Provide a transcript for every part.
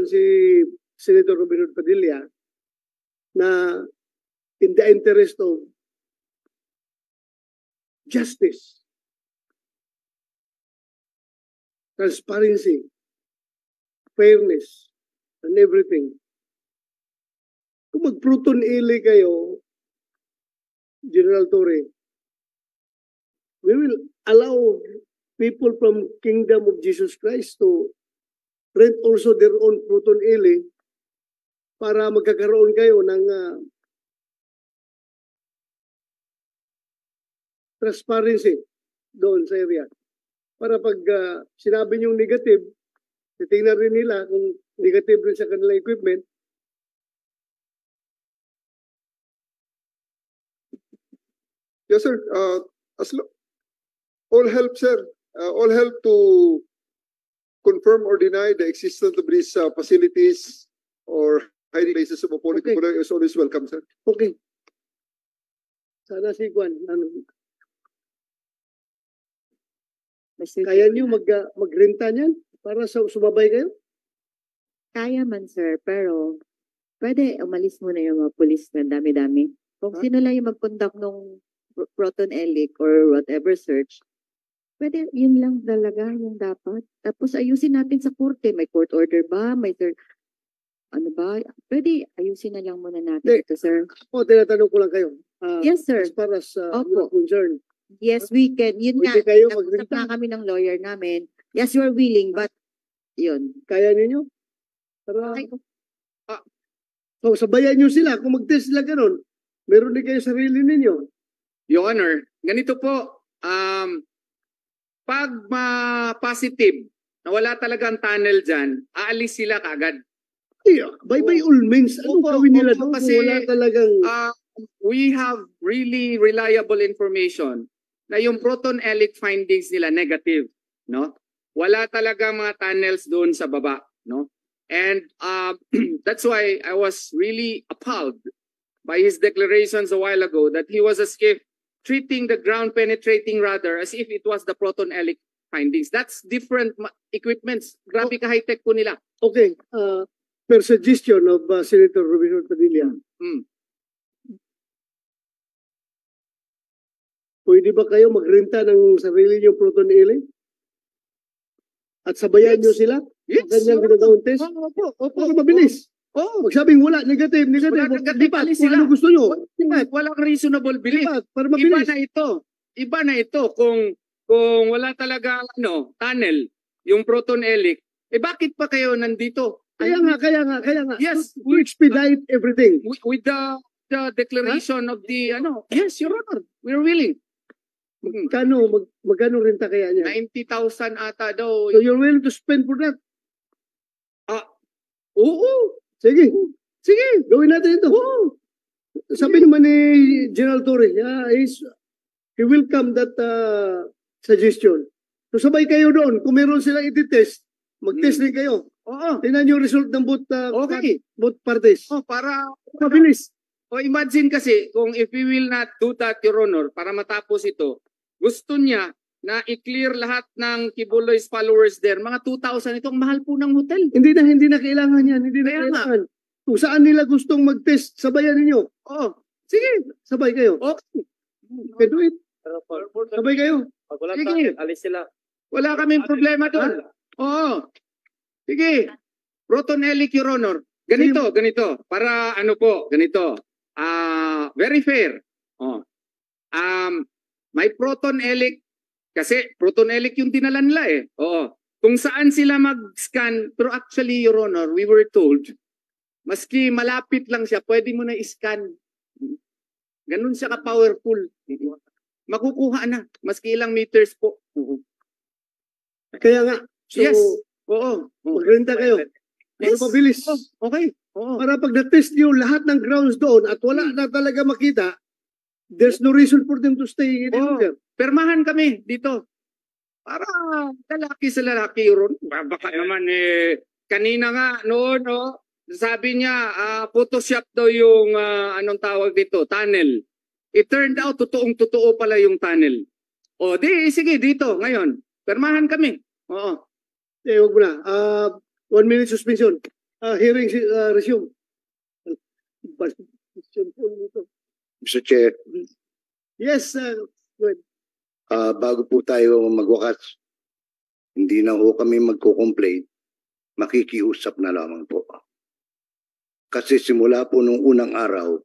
si Senator Robin Padilla na in the interest of justice, transparency, fairness, and everything. Kung mag-proton ili kayo, General Torre, we will allow people from Kingdom of Jesus Christ to rent also their own proton ili para magkakaroon kayo ng transparency doon sa area. Para pag sinabi niyong negative, titingnan rin nila kung negative rin sa kanilang equipment. Yes, sir. All help, sir. All help to confirm or deny the existence of these facilities or hiding places of a political is always welcome, sir. Okay. Sana si Juan, kaya niyo magrenta niyan para sumabay kayo? Kaya man, sir, pero pwede umalis muna yung mga police na dami-dami. Kung sino lang yung mag-conduct ng proton elic or whatever search, pwede, yun lang talaga yung dapat. Tapos ayusin natin sa korte. May court order ba? May ano ba? Pwede ayusin na lang muna natin ito, sir. Tinatanong ko lang kayo. Yes, sir. As far as you're concerned. Yes, we can. Yun nga, nag-usap na kami ng lawyer namin. Yes, you're willing, but yun. Kaya ninyo? So, sabayan nyo sila. Kung mag-test sila ganun, meron din kayo sarili ninyo. Your Honor, ganito po, pag positive na wala talagang tunnel dyan, aalis sila kaagad. By all means, anong gawin nila doon kung wala talagang... we have really reliable information na yung proton elic findings nila negative, no? Wala talaga mga tunnels doon sa baba, no? And that's why I was really appalled by his declarations a while ago that he was as if treating the ground penetrating radar as if it was the proton elic findings. That's different equipments. Grabe ka high-tech po nila. Okay. Per suggestion of Senator Robin Padilla, pwede ba kayo magrenta ng sarili niyong proton eli? At sabayan niyo sila? Yes. Kanyang ginagawang test? Opo. Mabilis. Magsabing wala, negative. Lipat, kung ano gusto nyo. Walang reasonable belief. Lipat, para mabilis. Iba na ito kung wala talaga tunnel, yung proton elic, bakit pa kayo nandito? Kaya nga. Yes. We expedite everything. With the declaration of the, yes, Your Honor, we're willing. Magkano renta kaya niya? 90,000 ata daw. So you're willing to spend for that? Oo. Sige, gawin natin ito. Sabi naman ni General Torre, he welcome that suggestion. So sabay kayo doon. Kung meron silang iti-test, mag-test din kayo. Tingnan yung result ng both parties. Para mabilis. Imagine kasi, kung if we will not do that, Your Honor, para matapos ito, gusto niya na i-clear lahat ng Kibuloy's followers there. Mga 2,000, itong mahal po ng hotel. Hindi na kailangan yan. Hindi na kailangan. Kung saan nila gustong mag-test, sabayan ninyo. Sige, sabay kayo. Okay. Do it. Sabay kayo. Pag wala sige, alis sila. Wala kaming problema doon. Sige. Proton elic, Your Honor. Ganito. Para ganito. Very fair. May proton elic kasi proton elic yung dinala nila kung saan sila mag-scan, pero actually, Your Honor, we were told, maski malapit lang siya, pwede mo na i-scan. Ganun siya ka-powerful. Makukuha na, maski ilang meters po. Kaya nga, so, yes. Magrenta kayo. Yes. Mabilis. Okay. Para pag na-test nyo lahat ng grounds doon at wala na talaga makita, there's no reason for them to stay in there. Permahan kami dito. Para lalaki sa lalaki, baka naman kanina nga noon, sabi niya, Photoshop daw yung, anong tawag dito, tunnel. It turned out, totoong-totoo pala yung tunnel. Sige, dito, ngayon. Permahan kami. Huwag mo na. 1 minute suspension. Hearing resume. Mr. Chair, Yes, go ahead. bago po tayo magwakas, hindi na ho kami magko-complain, makikiusap na lamang po. Kasi simula po nung unang araw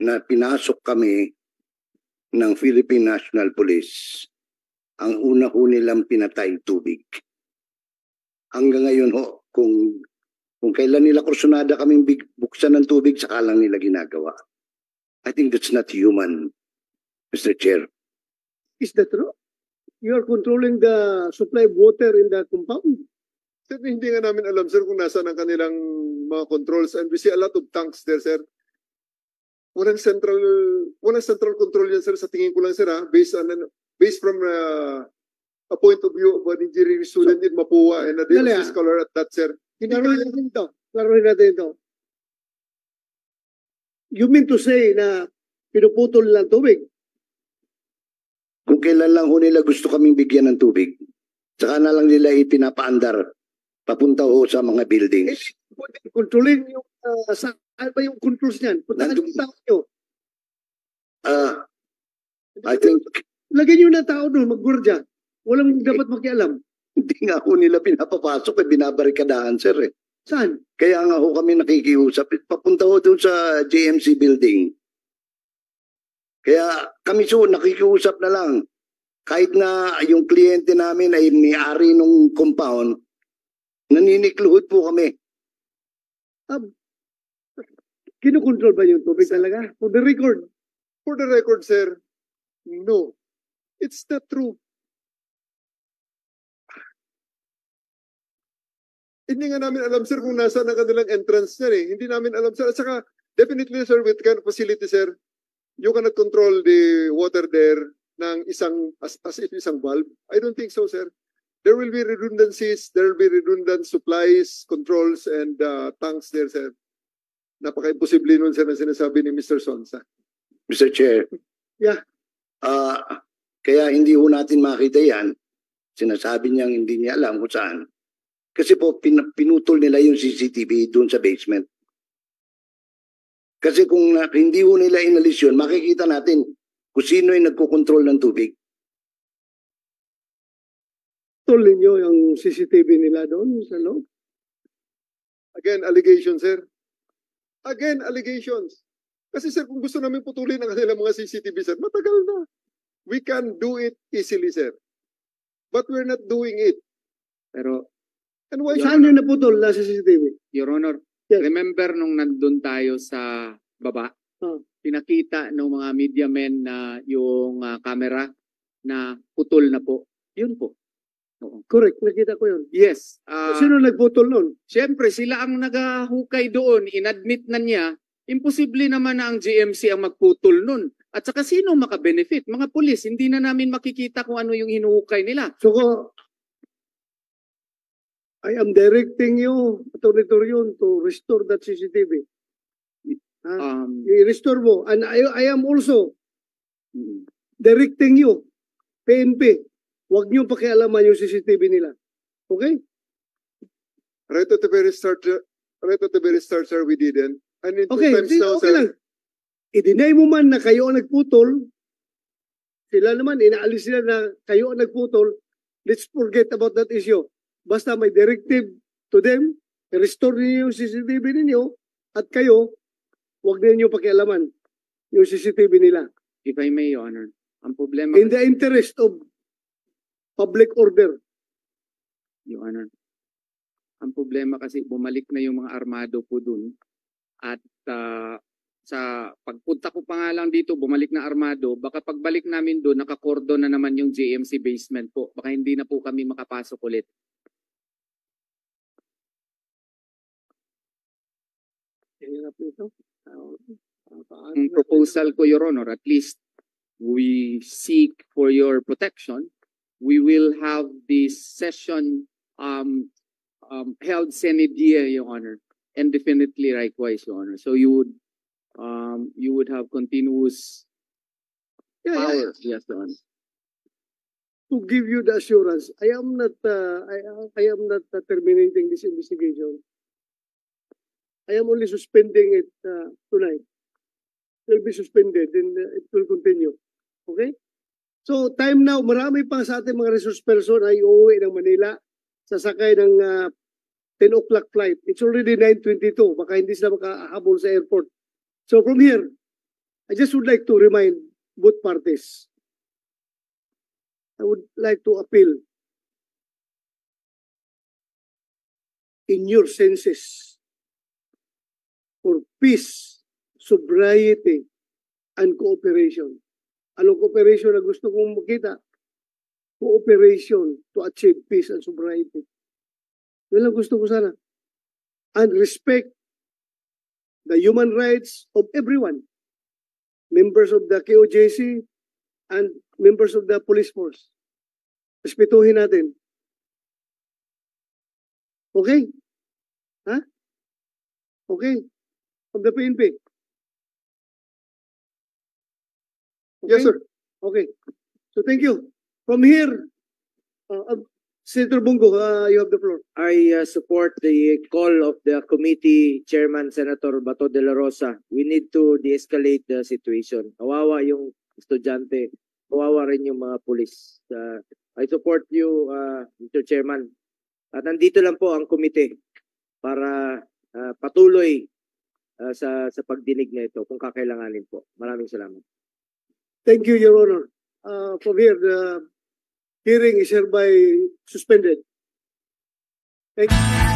na pinasok kami ng Philippine National Police, ang una ho nilang pinatay tubig. Hanggang ngayon ho, kung kailan nila kursunada kaming buksan ng tubig, saka lang nila ginagawa. I think that's not human, Mr. Chair. Is that true? You are controlling the supply of water in the compound. Sir, hindi nga namin alam, sir, kung nasaan ang kanilang mga controls. And we see a lot of tanks there, sir. Walang central control yan, sir. Sa tingin ko lang, sir, based from a point of view of an engineering student in Mapua and a DSS scholar at that, sir. Klaruhin natin ito. You mean to say na pinuputol ng tubig? Kung kailan lang ho nila gusto kaming bigyan ng tubig, saka na lang nila ipinapaandar papunta ho sa mga buildings. Kontrolin yung, saan ba yung controls niyan? Puntahan yung tao nyo. I think Lagyan nyo na tao doon, mag-gurdya. Walang dapat makialam. hindi nga ho nila pinapapasok, binabarikadahan, sir. Saan? Kaya nga ho kami nakikiusap, papunta ho doon sa JMC building. Kaya kami nakikiusap na lang. Kahit na yung kliyente namin ay may-ari nung compound, naninikluhod po kami. Kinukontrol ba yung tubig talaga? For the record. For the record, sir, no. It's not true. Hindi nga namin alam, sir, kung nasa na kanilang entrance na eh. Hindi namin alam, sir. At saka, definitely, sir, with kind of facility, sir, you cannot control the water there ng as if isang valve. I don't think so, sir. There will be redundancies, there will be redundant supplies, controls, and tanks there, sir. Napaka-imposible nun, sir, na sinasabi ni Mr. Sonsa. Mr. Chair. Yeah. Kaya hindi ho natin makita yan. Sinasabi niyang hindi niya alam kung saan. Kasi po, pinutol nila yung CCTV doon sa basement. Kasi kung hindi ho nila inalis yun, makikita natin kung sino yung nagkokontrol ng tubig. Tuloy niyo yung CCTV nila doon sa loob. Again, allegations, sir. Again, allegations. Kasi, sir, kung gusto namin putulin ang kanilang mga CCTV, sir, matagal na. We can do it easily, sir. But we're not doing it. Pero, And why Saan yung naputol na sa CCTV? Your Honor, Yes. remember nung nandun tayo sa baba, pinakita ng mga media men na yung camera na putol na po. Yun po. Oo. Correct, nakita ko yun. Yes. Sino nagputol nun? Siyempre, sila ang nagahukay doon. Inadmit na niya. Imposible naman na ang GMC ang magputol nun. At saka sino makabenefit? Mga pulis, hindi na namin makikita kung ano yung hinuhukay nila. So, I am directing you, Atty. Torion, to restore that CCTV. I-restore mo. And I am also directing you, PNP, huwag niyo pakialaman yung CCTV nila. Okay? Right at the very start, sir, we didn't. And in two Okay, times now, okay sir, lang. I-deny mo man na kayo ang nagputol, sila naman, inaalis sila na kayo ang nagputol, let's forget about that issue. Basta may directive to them, restore niyo yung CCTV ninyo, at kayo, huwag na niyo pakialaman yung CCTV nila. If I may, Your Honor, ang problema, In the interest of public order. Your Honor, ang problema kasi bumalik na yung mga armado po dun. At sa pagpunta ko pa nga lang dito, bumalik na armado, baka pagbalik namin doon, nakakordon na naman yung JMC basement po. Baka hindi na po kami makapasok ulit. Ang proposal ko, Your Honor, at least we seek for your protection. We will have this session held sine die, Your Honor, and definitely likewise, Your Honor. So you would have continuous power, yes, Your Honor. To give you the assurance, I am not terminating this investigation. I am only suspending it tonight. It will be suspended and it will continue. Okay? So time now, marami pa sa ating mga resource person ay uuwi ng Manila. Sasakay ng 10 o'clock flight. It's already 9:22. Baka hindi sila makahabol sa airport. So from here, I just would like to remind both parties. I would like to appeal in your senses for peace, sobriety, and cooperation. Anong cooperation na gusto kong makita? Cooperation to achieve peace and sobriety. Yun lang gusto ko sana. And respect the human rights of everyone. Members of the KOJC and members of the police force. Respetuhin natin. Okay? Ha? Okay? Of the PNP. Okay? Yes, sir. Okay. So thank you. From here, Senator Bungo, you have the floor. I support the call of the committee chairman, Senator Bato de la Rosa. We need to de-escalate the situation. Kawawa yung estudyante, kawawa rin yung mga pulis. I support you, Mr. Chairman. At nandito lang po ang komite para patuloy sa pagdinig na ito kung kakailanganin po. Maraming salamat. Thank you, Your Honor. From here, the hearing is hereby suspended. Thank you.